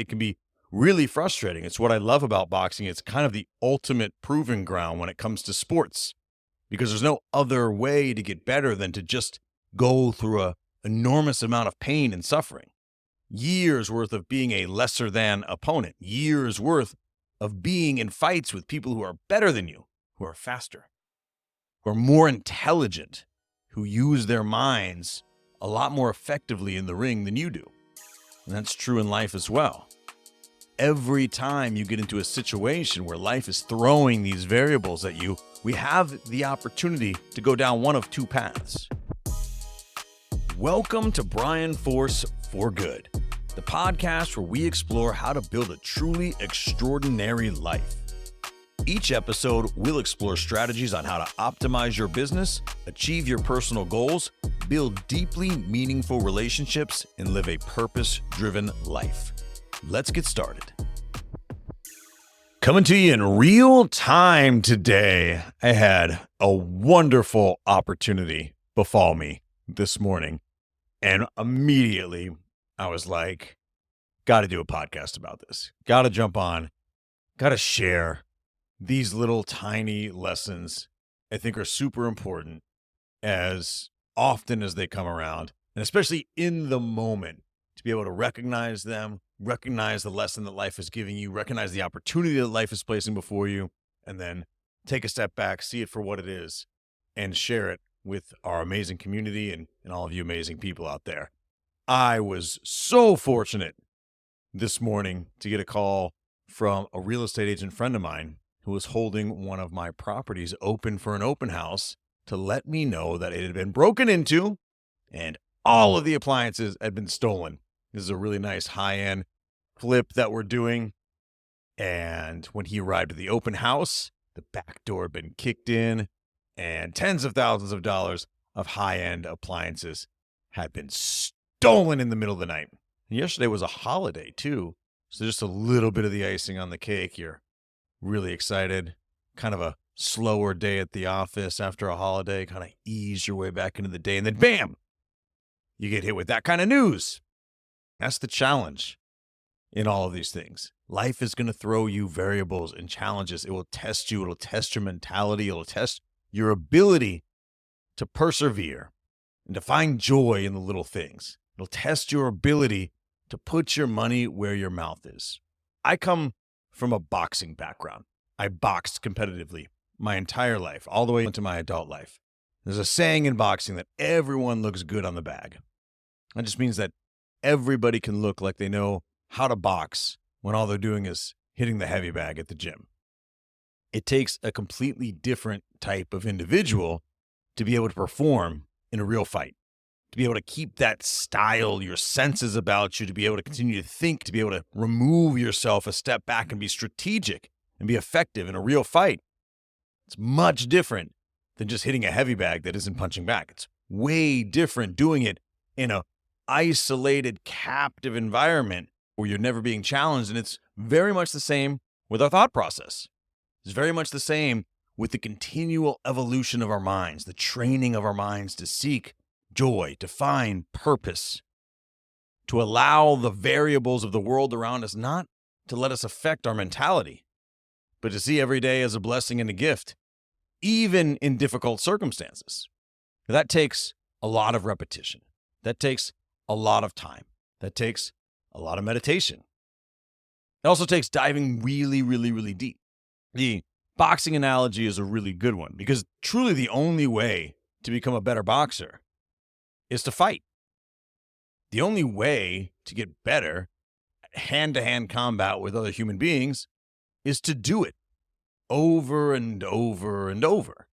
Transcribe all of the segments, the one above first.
It can be really frustrating. It's what I love about boxing. It's kind of the ultimate proving ground when it comes to sports because there's no other way to get better than to just go through a enormous amount of pain and suffering. Years worth of being a lesser than opponent, years worth of being in fights with people who are better than you, who are faster, who are more intelligent, who use their minds a lot more effectively in the ring than you do. And that's true in life as well. Every time you get into a situation where life is throwing these variables at you, we have the opportunity to go down one of two paths. Welcome to Brian Force for Good, the podcast where we explore how to build a truly extraordinary life. Each episode, we'll explore strategies on how to optimize your business, achieve your personal goals, build deeply meaningful relationships, and live a purpose-driven life. Let's get started. Coming to you in real time today, I had a wonderful opportunity befall me this morning. And immediately I was like, got to do a podcast about this. Got to jump on. Got to share these little tiny lessons I think are super important as often as they come around. And especially in the moment to be able to recognize them, recognize the lesson that life is giving you, recognize the opportunity that life is placing before you, and then take a step back, see it for what it is, and share it with our amazing community and all of you amazing people out there. I was so fortunate this morning to get a call from a real estate agent friend of mine who was holding one of my properties open for an open house to let me know that it had been broken into and all of the appliances had been stolen. This is a really nice high-end flip that we're doing. And when he arrived at the open house, the back door had been kicked in and tens of thousands of dollars of high-end appliances had been stolen in the middle of the night. And yesterday was a holiday too. So just a little bit of the icing on the cake. You're really excited. Kind of a slower day at the office after a holiday. Kind of ease your way back into the day. And then bam, you get hit with that kind of news. That's the challenge in all of these things. Life is going to throw you variables and challenges. It will test you. It'll test your mentality. It'll test your ability to persevere and to find joy in the little things. It'll test your ability to put your money where your mouth is. I come from a boxing background. I boxed competitively my entire life, all the way into my adult life. There's a saying in boxing that everyone looks good on the bag. That just means that everybody can look like they know how to box when all they're doing is hitting the heavy bag at the gym. It takes a completely different type of individual to be able to perform in a real fight, to be able to keep that style, your senses about you, to be able to continue to think, to be able to remove yourself a step back and be strategic and be effective in a real fight. It's much different than just hitting a heavy bag that isn't punching back. It's way different doing it in a isolated, captive environment where you're never being challenged. And it's very much the same with our thought process. It's very much the same with the continual evolution of our minds, the training of our minds to seek joy, to find purpose, to allow the variables of the world around us not to let us affect our mentality, but to see every day as a blessing and a gift, even in difficult circumstances. That takes a lot of repetition. That takes a lot of time. That takes a lot of meditation. It also takes diving really, really, really deep. The boxing analogy is a really good one because truly the only way to become a better boxer is to fight. The only way to get better at hand-to-hand combat with other human beings is to do it over and over and over.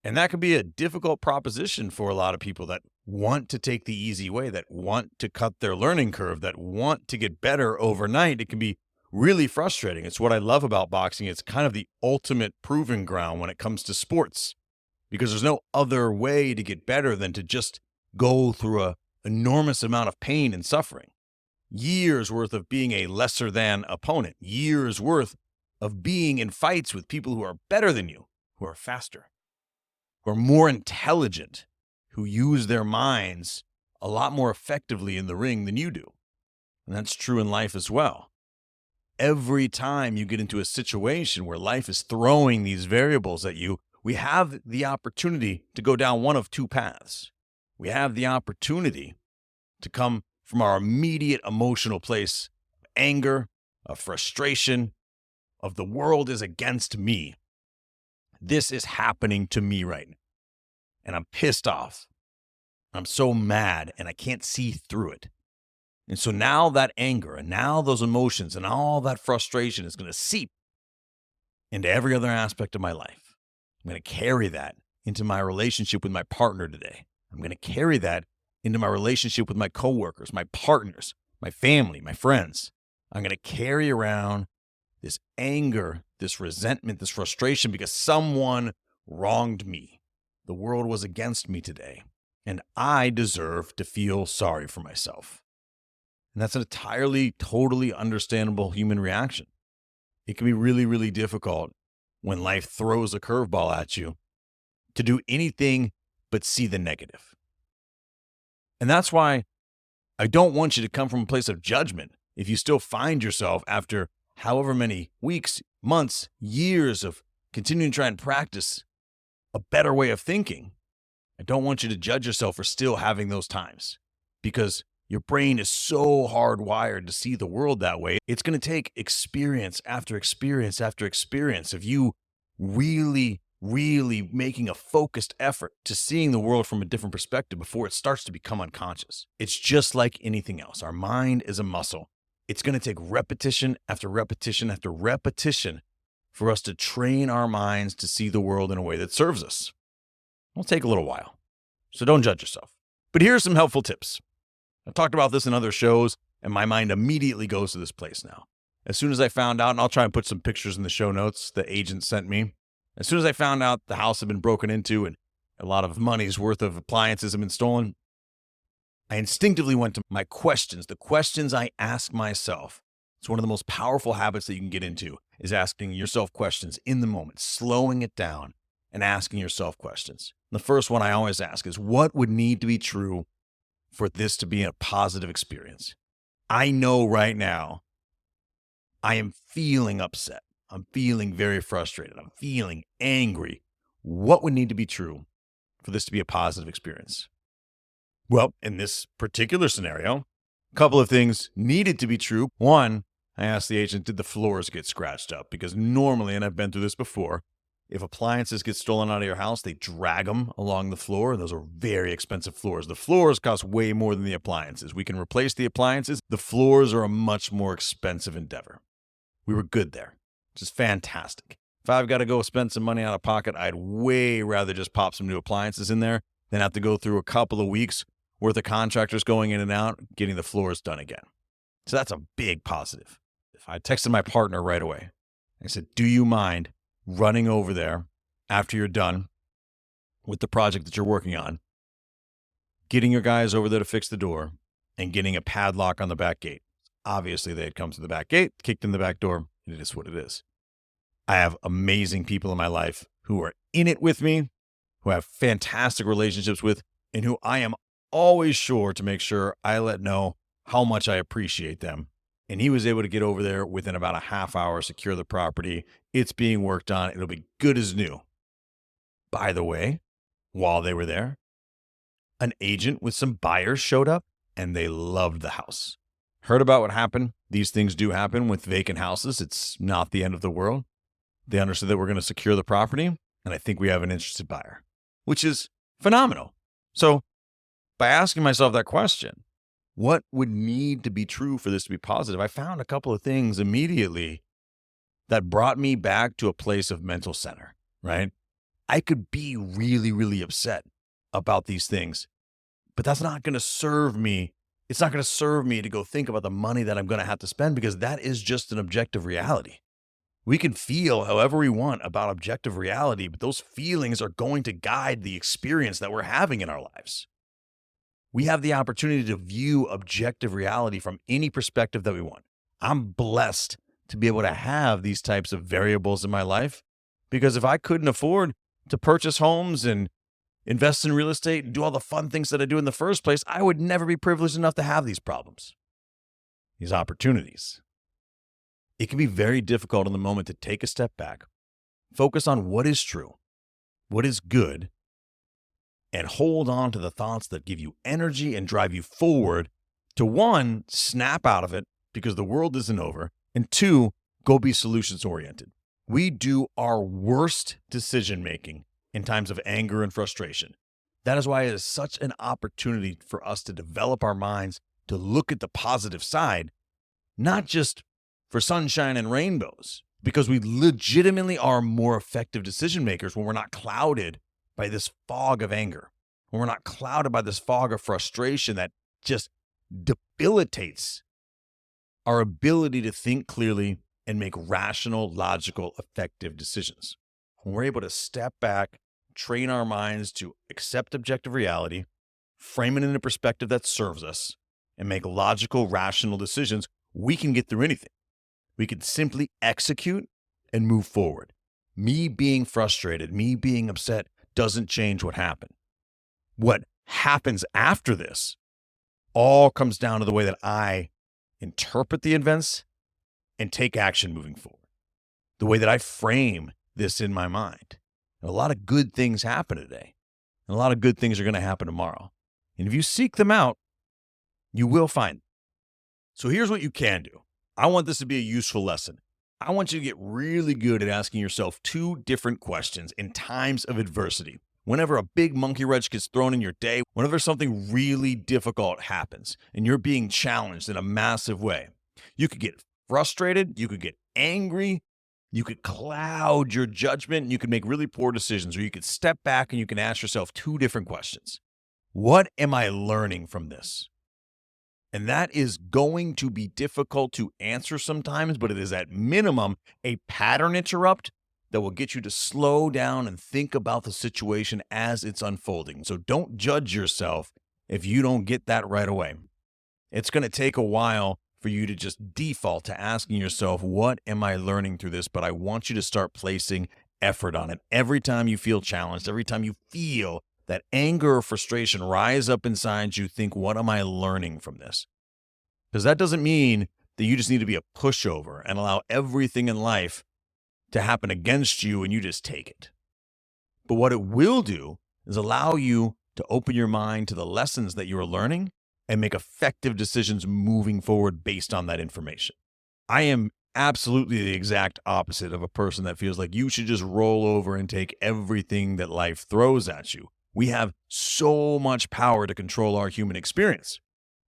And that can be a difficult proposition for a lot of people that want to take the easy way, that want to cut their learning curve, that want to get better overnight. It can be really frustrating. It's what I love about boxing. It's kind of the ultimate proving ground when it comes to sports because there's no other way to get better than to just go through a enormous amount of pain and suffering. Years worth of being a lesser than opponent, years worth of being in fights with people who are better than you, who are faster, who are more intelligent, who use their minds a lot more effectively in the ring than you do. And that's true in life as well. Every time you get into a situation where life is throwing these variables at you, we have the opportunity to go down one of two paths. We have the opportunity to come from our immediate emotional place of anger, of frustration, of the world is against me. This is happening to me right now. And I'm pissed off. I'm so mad and I can't see through it. And so now that anger and now those emotions and all that frustration is going to seep into every other aspect of my life. I'm going to carry that into my relationship with my partner today. I'm going to carry that into my relationship with my coworkers, my partners, my family, my friends. I'm going to carry around this anger, this resentment, this frustration because someone wronged me. The world was against me today, and I deserve to feel sorry for myself. And that's an entirely, totally understandable human reaction. It can be really, really difficult when life throws a curveball at you to do anything but see the negative. And that's why I don't want you to come from a place of judgment if you still find yourself after however many weeks, months, years of continuing to try and practice a better way of thinking. I don't want you to judge yourself for still having those times because your brain is so hardwired to see the world that way. It's going to take experience after experience after experience of you really, really making a focused effort to seeing the world from a different perspective before it starts to become unconscious. It's just like anything else. Our mind is a muscle. It's going to take repetition after repetition after repetition for us to train our minds to see the world in a way that serves us. It'll take a little while, so don't judge yourself. But here are some helpful tips. I've talked about this in other shows, and my mind immediately goes to this place now. As soon as I found out, and I'll try and put some pictures in the show notes the agent sent me, as soon as I found out the house had been broken into and a lot of money's worth of appliances had been stolen, I instinctively went to my questions, the questions I ask myself. It's one of the most powerful habits that you can get into is asking yourself questions in the moment, slowing it down and asking yourself questions. The first one I always ask is, what would need to be true for this to be a positive experience? I know right now I am feeling upset. I'm feeling very frustrated. I'm feeling angry. What would need to be true for this to be a positive experience? Well, in this particular scenario, a couple of things needed to be true. One, I asked the agent, did the floors get scratched up? Because normally, and I've been through this before, if appliances get stolen out of your house, they drag them along the floor. Those are very expensive floors. The floors cost way more than the appliances. We can replace the appliances. The floors are a much more expensive endeavor. We were good there, which is fantastic. If I've got to go spend some money out of pocket, I'd way rather just pop some new appliances in there than have to go through a couple of weeks worth of contractors going in and out, getting the floors done again. So that's a big positive. If I texted my partner right away, I said, do you mind running over there after you're done with the project that you're working on, getting your guys over there to fix the door, and getting a padlock on the back gate? Obviously, they had come to the back gate, kicked in the back door, and it is what it is. I have amazing people in my life who are in it with me, who I have fantastic relationships with, and who I am always sure to make sure I let know how much I appreciate them. And he was able to get over there within about a half hour, secure the property. It's being worked on. It'll be good as new. By the way, while they were there, an agent with some buyers showed up and they loved the house. Heard about what happened? These things do happen with vacant houses. It's not the end of the world. They understood that we're going to secure the property, and I think we have an interested buyer, which is phenomenal. So by asking myself that question, what would need to be true for this to be positive? I found a couple of things immediately that brought me back to a place of mental center, right? I could be really, really upset about these things, but that's not going to serve me. It's not going to serve me to go think about the money that I'm going to have to spend because that is just an objective reality. We can feel however we want about objective reality, but those feelings are going to guide the experience that we're having in our lives. We have the opportunity to view objective reality from any perspective that we want. I'm blessed to be able to have these types of variables in my life because if I couldn't afford to purchase homes and invest in real estate and do all the fun things that I do in the first place, I would never be privileged enough to have these problems. these opportunities. It can be very difficult in the moment to take a step back, focus on what is true, what is good, and hold on to the thoughts that give you energy and drive you forward to one, snap out of it because the world isn't over, and two, go be solutions oriented. We do our worst decision making in times of anger and frustration. That is why it is such an opportunity for us to develop our minds to look at the positive side, not just for sunshine and rainbows, because we legitimately are more effective decision makers when we're not clouded by this fog of anger, when we're not clouded by this fog of frustration that just debilitates our ability to think clearly and make rational, logical, effective decisions. When we're able to step back, train our minds to accept objective reality, frame it in a perspective that serves us, and make logical, rational decisions, we can get through anything. We can simply execute and move forward. Me being frustrated, me being upset doesn't change what happened. What happens after this all comes down to the way that I interpret the events and take action moving forward. The way that I frame this in my mind. And a lot of good things happen today. And a lot of good things are going to happen tomorrow. And if you seek them out, you will find them. So here's what you can do. I want this to be a useful lesson. I want you to get really good at asking yourself two different questions in times of adversity. Whenever a big monkey wrench gets thrown in your day, whenever something really difficult happens and you're being challenged in a massive way, you could get frustrated, you could get angry, you could cloud your judgment, and you could make really poor decisions, or you could step back and you can ask yourself two different questions. What am I learning from this? And that is going to be difficult to answer sometimes, but it is at minimum a pattern interrupt that will get you to slow down and think about the situation as it's unfolding. So don't judge yourself if you don't get that right away. It's going to take a while for you to just default to asking yourself, what am I learning through this? But I want you to start placing effort on it. Every time you feel challenged, every time you feel that anger or frustration rise up inside you, think, what am I learning from this? Because that doesn't mean that you just need to be a pushover and allow everything in life to happen against you and you just take it. But what it will do is allow you to open your mind to the lessons that you are learning and make effective decisions moving forward based on that information. I am absolutely the exact opposite of a person that feels like you should just roll over and take everything that life throws at you. We have so much power to control our human experience.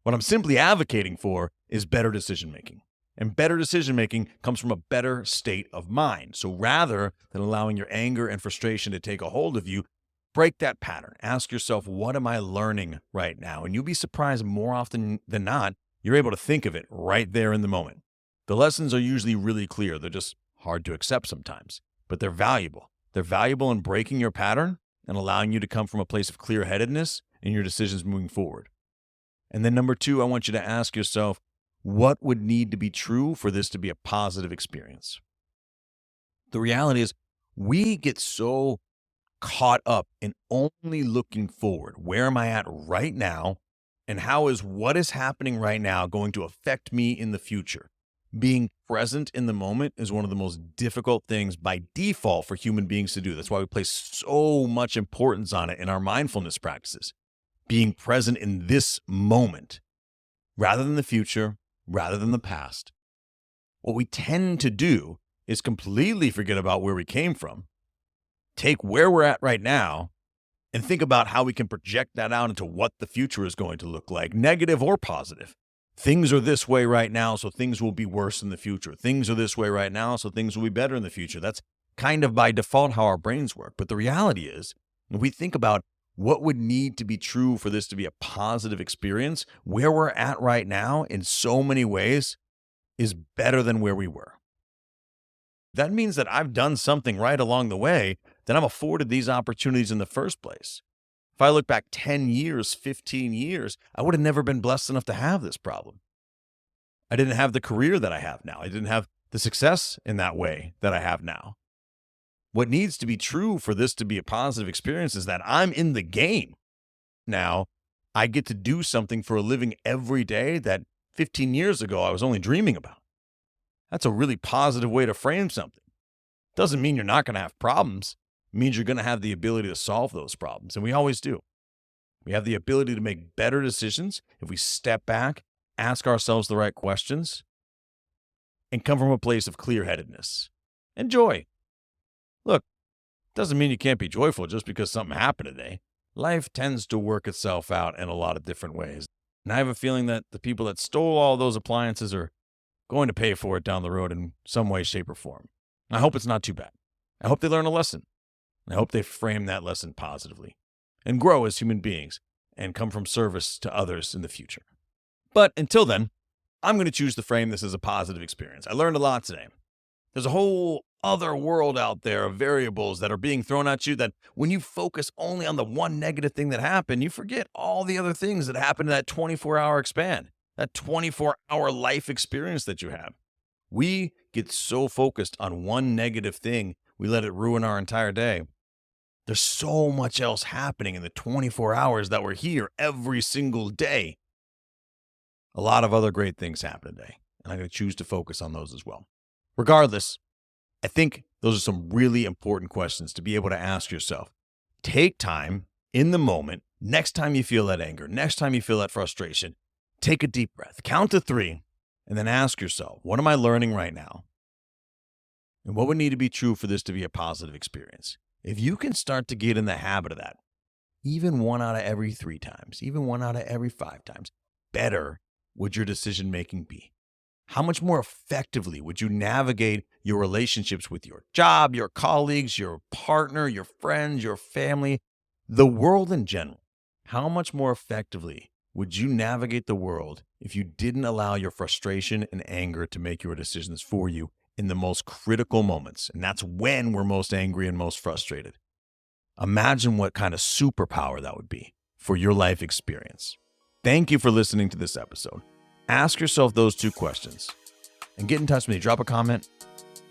What I'm simply advocating for is better decision making. And better decision making comes from a better state of mind. So rather than allowing your anger and frustration to take a hold of you, break that pattern. Ask yourself, what am I learning right now? And you'll be surprised more often than not, you're able to think of it right there in the moment. The lessons are usually really clear. They're just hard to accept sometimes, but they're valuable. They're valuable in breaking your pattern and allowing you to come from a place of clear-headedness in your decisions moving forward. And then number two, I want you to ask yourself, what would need to be true for this to be a positive experience? The reality is we get so caught up in only looking forward. Where am I at right now? And how is what is happening right now going to affect me in the future? Being present in the moment is one of the most difficult things by default for human beings to do. That's why we place so much importance on it in our mindfulness practices. Being present in this moment rather than the future, rather than the past. What we tend to do is completely forget about where we came from, take where we're at right now, and think about how we can project that out into what the future is going to look like, negative or positive. Things are this way right now, so things will be worse in the future. Things are this way right now, so things will be better in the future. That's kind of by default how our brains work. But the reality is, if we think about what would need to be true for this to be a positive experience, where we're at right now in so many ways is better than where we were. That means that I've done something right along the way, that I'm afforded these opportunities in the first place. If I look back 10 years, 15 years, I would have never been blessed enough to have this problem. I didn't have the career that I have now. I didn't have the success in that way that I have now. What needs to be true for this to be a positive experience is that I'm in the game. Now, I get to do something for a living every day that 15 years ago I was only dreaming about. That's a really positive way to frame something. Doesn't mean you're not going to have problems. It means you're going to have the ability to solve those problems, and we always do. We have the ability to make better decisions if we step back, ask ourselves the right questions, and come from a place of clear-headedness and joy. Look, doesn't mean you can't be joyful just because something happened today. Life tends to work itself out in a lot of different ways. And I have a feeling that the people that stole all those appliances are going to pay for it down the road in some way, shape, or form. I hope it's not too bad. I hope they learn a lesson. I hope they frame that lesson positively and grow as human beings and come from service to others in the future. But until then, I'm going to choose to frame this as a positive experience. I learned a lot today. There's a whole other world out there of variables that are being thrown at you that when you focus only on the one negative thing that happened, you forget all the other things that happened in that 24-hour span, that 24-hour life experience that you have. We get so focused on one negative thing, we let it ruin our entire day. There's so much else happening in the 24 hours that we're here every single day. A lot of other great things happen today, and I'm going to choose to focus on those as well. Regardless, I think those are some really important questions to be able to ask yourself. Take time in the moment, next time you feel that anger, next time you feel that frustration, take a deep breath, count to 3, and then ask yourself, what am I learning right now? And what would need to be true for this to be a positive experience? If you can start to get in the habit of that, even 1 out of every 3 times, even 1 out of every 5 times, better would your decision-making be? How much more effectively would you navigate your relationships with your job, your colleagues, your partner, your friends, your family, the world in general? How much more effectively would you navigate the world if you didn't allow your frustration and anger to make your decisions for you in the most critical moments? And that's when we're most angry and most frustrated. Imagine what kind of superpower that would be for your life experience. Thank you for listening to this episode. Ask yourself those 2 questions and get in touch with me. Drop a comment.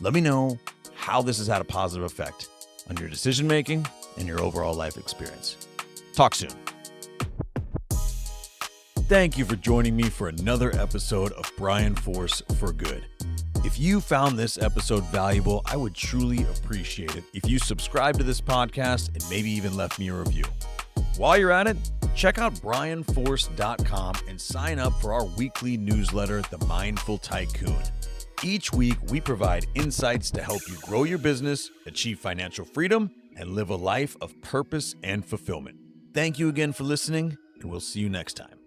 Let me know how this has had a positive effect on your decision-making and your overall life experience. Talk soon. Thank you for joining me for another episode of Brian Force for Good. If you found this episode valuable, I would truly appreciate it if you subscribe to this podcast and maybe even left me a review. While you're at it, check out brianforce.com and sign up for our weekly newsletter, The Mindful Tycoon. Each week, we provide insights to help you grow your business, achieve financial freedom, and live a life of purpose and fulfillment. Thank you again for listening, and we'll see you next time.